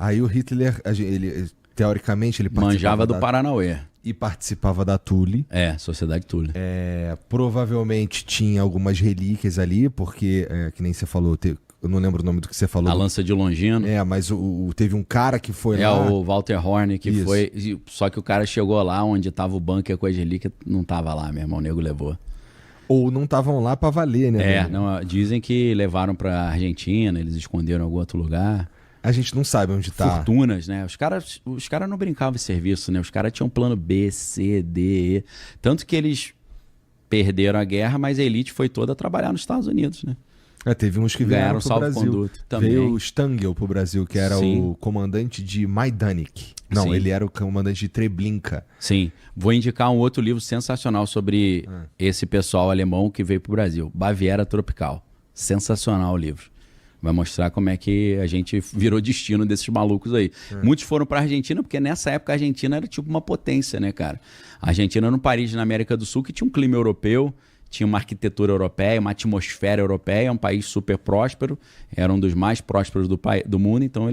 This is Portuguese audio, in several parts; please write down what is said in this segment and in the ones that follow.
Aí o Hitler, teoricamente, ele participava Manjava do Paranauê. E participava da Thule. Sociedade Thule. Provavelmente tinha algumas relíquias ali, porque, que nem você falou, eu não lembro o nome do que você falou. A lança de Longino. Mas teve um cara que foi lá. O Walter Horn, que Isso. foi. Só que o cara chegou lá onde tava o bunker com as relíquias, não tava lá, meu irmão, o nego levou. Ou não estavam lá pra valer, né? Dizem que levaram pra Argentina, eles esconderam em algum outro lugar. A gente não sabe onde tá. Fortunas, né? Os caras não brincavam em serviço, né? Os caras tinham plano B, C, D, E. Tanto que eles perderam a guerra, mas a elite foi toda trabalhar nos Estados Unidos, né? Teve uns que vieram pro Brasil. Também. Veio o Stangl pro Brasil, que era Sim. o comandante de Majdanek. Não, Sim. ele era o comandante de Treblinka. Sim. Vou indicar um outro livro sensacional sobre esse pessoal alemão que veio pro Brasil. Baviera Tropical. Sensacional o livro. Vai mostrar como é que a gente virou destino desses malucos aí. Muitos foram pra Argentina, porque nessa época a Argentina era tipo uma potência, né, cara? A Argentina era um país na América do Sul que tinha um clima europeu, tinha uma arquitetura europeia, uma atmosfera europeia, um país super próspero, era um dos mais prósperos do mundo, então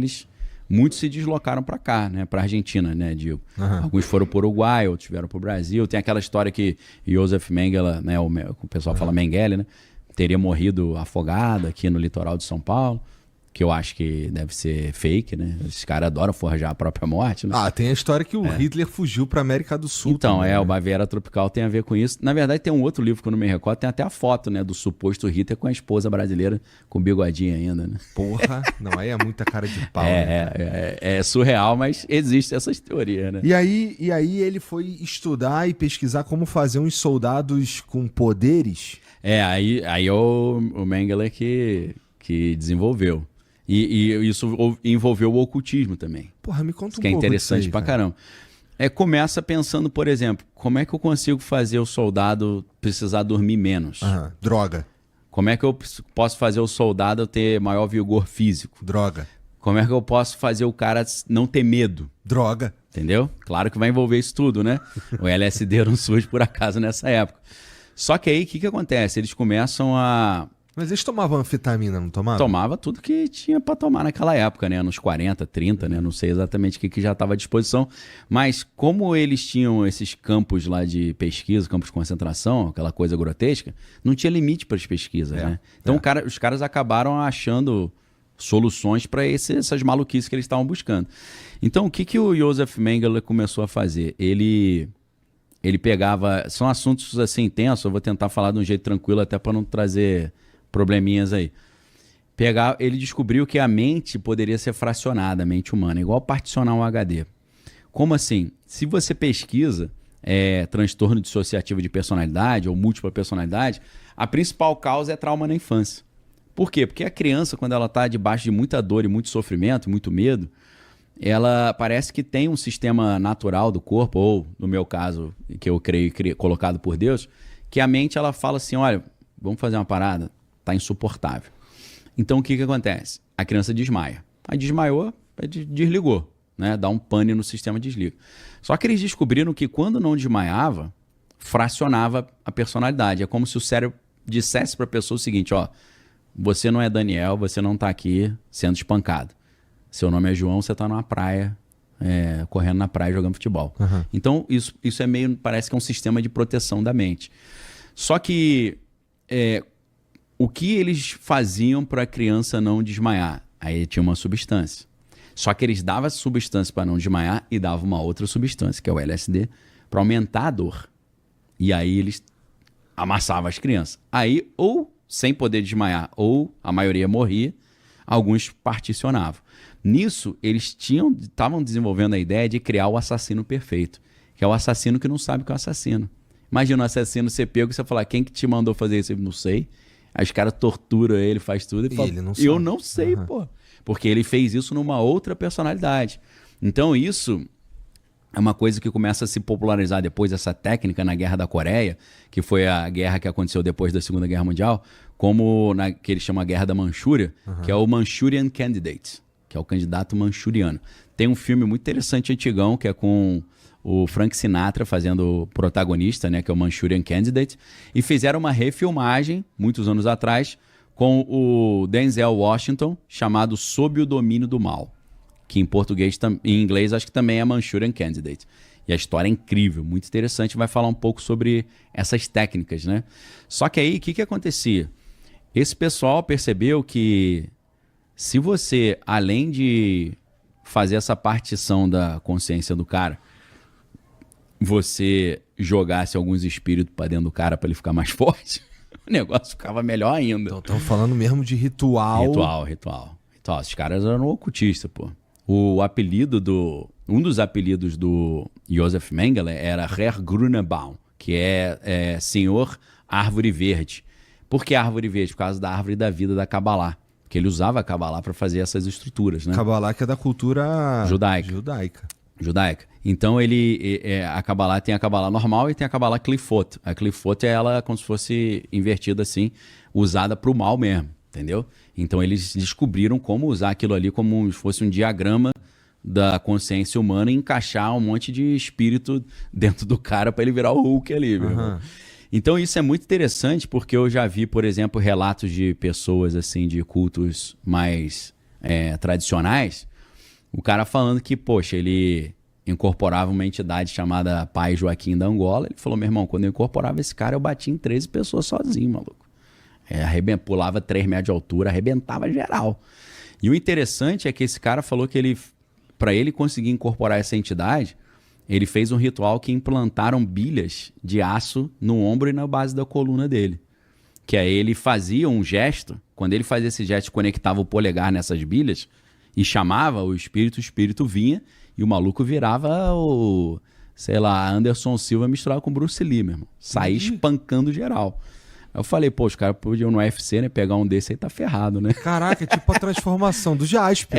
muitos se deslocaram para cá, né, para Argentina, né, digo. Alguns foram para o Uruguai, outros vieram para o Brasil. Tem aquela história que Josef Mengele, né, o pessoal fala Mengele, né, teria morrido afogado aqui no litoral de São Paulo, que eu acho que deve ser fake, né? Esses caras adoram forjar a própria morte, né? Tem a história que o Hitler fugiu pra América do Sul. Então, também, o Baviera Tropical tem a ver com isso. Na verdade, tem um outro livro que eu não me recordo, tem até a foto, né, do suposto Hitler com a esposa brasileira com bigodinho ainda, né? Porra, não, aí é muita cara de pau, né? É surreal, mas existe essas teorias, né? E aí ele foi estudar e pesquisar como fazer uns soldados com poderes. Aí é o Mengele que desenvolveu. E isso envolveu o ocultismo também. Porra, me conta um pouco. Que é interessante aí, pra caramba. Começa pensando, por exemplo, como é que eu consigo fazer o soldado precisar dormir menos? Droga. Como é que eu posso fazer o soldado ter maior vigor físico? Droga. Como é que eu posso fazer o cara não ter medo? Droga. Entendeu? Claro que vai envolver isso tudo, né? O LSD não surge por acaso nessa época. Só que aí, o que acontece? Eles começam a... Mas eles tomavam anfetamina, não tomavam? Tomava tudo que tinha pra tomar naquela época, né? Nos 40, 30, né? Não sei exatamente o que já estava à disposição. Mas como eles tinham esses campos lá de pesquisa, campos de concentração, aquela coisa grotesca, não tinha limite para as pesquisas, né? Então os caras acabaram achando soluções para essas maluquices que eles estavam buscando. Então o que o Josef Mengele começou a fazer? Ele pegava... São assuntos assim intensos, eu vou tentar falar de um jeito tranquilo até para não trazer probleminhas aí. Ele descobriu que a mente poderia ser fracionada, a mente humana, igual particionar um HD. Como assim? Se você pesquisa transtorno dissociativo de personalidade ou múltipla personalidade, a principal causa é trauma na infância. Por quê? Porque a criança, quando ela está debaixo de muita dor e muito sofrimento, muito medo, ela parece que tem um sistema natural do corpo, ou no meu caso, que eu creio colocado por Deus, que a mente ela fala assim, olha, vamos fazer uma parada, tá insuportável. Então o que acontece? A criança desmaia. Aí desmaiou, desligou, né? Dá um pane no sistema, desliga. Só que eles descobriram que quando não desmaiava, fracionava a personalidade. É como se o cérebro dissesse para a pessoa o seguinte, ó, você não é Daniel, você não tá aqui sendo espancado. Seu nome é João, você tá numa praia, correndo na praia jogando futebol. Então isso é meio, parece que é um sistema de proteção da mente. Só que o que eles faziam para a criança não desmaiar? Aí tinha uma substância. Só que eles davam essa substância para não desmaiar e davam uma outra substância, que é o LSD, para aumentar a dor. E aí eles amassavam as crianças. Aí, ou sem poder desmaiar, ou a maioria morria, alguns particionavam. Nisso, eles estavam desenvolvendo a ideia de criar o assassino perfeito, que é o assassino que não sabe que é o assassino. Imagina um assassino ser pego e você falar, quem que te mandou fazer isso? Eu não sei. Aí os caras torturam ele, faz tudo e fala, ele não sabe. Eu não sei, pô. Porque ele fez isso numa outra personalidade. Então isso é uma coisa que começa a se popularizar depois, essa técnica na Guerra da Coreia, que foi a guerra que aconteceu depois da Segunda Guerra Mundial, como que eles chamam a Guerra da Manchúria, que é o Manchurian Candidate, que é o candidato manchuriano. Tem um filme muito interessante, antigão, que é com o Frank Sinatra fazendo o protagonista, né, que é o Manchurian Candidate, e fizeram uma refilmagem, muitos anos atrás, com o Denzel Washington, chamado Sob o Domínio do Mal. que em inglês acho que também é Manchurian Candidate. E a história é incrível, muito interessante, vai falar um pouco sobre essas técnicas, né? Só que aí, o que acontecia? Esse pessoal percebeu que se você, além de fazer essa partição da consciência do cara, você jogasse alguns espíritos para dentro do cara para ele ficar mais forte, o negócio ficava melhor ainda. Então, estamos falando mesmo de ritual. Ritual. Esses caras eram ocultistas, pô. Um dos apelidos do Josef Mengele era Herr Grünebaum, que é Senhor Árvore Verde. Por que Árvore Verde? Por causa da árvore da vida da Kabbalah. Porque ele usava a Kabbalah para fazer essas estruturas, né? Kabbalah que é da cultura judaica. Então a Kabbalah tem a Kabbalah normal e tem a Kabbalah Cliffot. A Cliffot é ela como se fosse invertida assim, usada para o mal mesmo, entendeu? Então eles descobriram como usar aquilo ali como se fosse um diagrama da consciência humana e encaixar um monte de espírito dentro do cara para ele virar o Hulk ali, meu irmão. Então isso é muito interessante porque eu já vi, por exemplo, relatos de pessoas assim de cultos mais tradicionais, o cara falando que, poxa, ele incorporava uma entidade chamada Pai Joaquim da Angola. Ele falou, meu irmão, quando eu incorporava esse cara, eu batia em 13 pessoas sozinho, maluco. Pulava 3 metros de altura, arrebentava geral. E o interessante é que esse cara falou que para ele conseguir incorporar essa entidade, ele fez um ritual que implantaram bilhas de aço no ombro e na base da coluna dele. Que aí ele fazia um gesto, quando ele fazia esse gesto, conectava o polegar nessas bilhas e chamava o espírito vinha e o maluco virava Anderson Silva misturado com Bruce Lee, meu irmão. Saía espancando geral. Aí eu falei, pô, os caras podiam no UFC, né? Pegar um desse aí tá ferrado, né? Caraca, é tipo a transformação do Jaspion.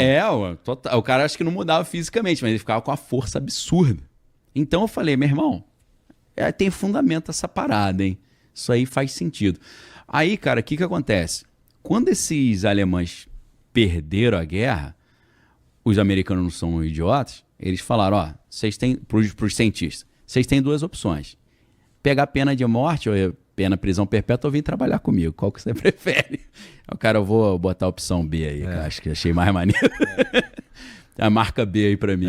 O cara acho que não mudava fisicamente, mas ele ficava com uma força absurda. Então eu falei, meu irmão, tem fundamento essa parada, hein? Isso aí faz sentido. Aí, cara, o que acontece? Quando esses alemães perderam a guerra, os americanos não são idiotas, eles falaram, vocês têm, pros cientistas, vocês têm 2 opções. Pegar pena de morte, ou pena prisão perpétua, ou vir trabalhar comigo. Qual que você prefere? O cara, eu vou botar a opção B aí, que eu acho que achei mais maneiro. A marca B aí pra mim.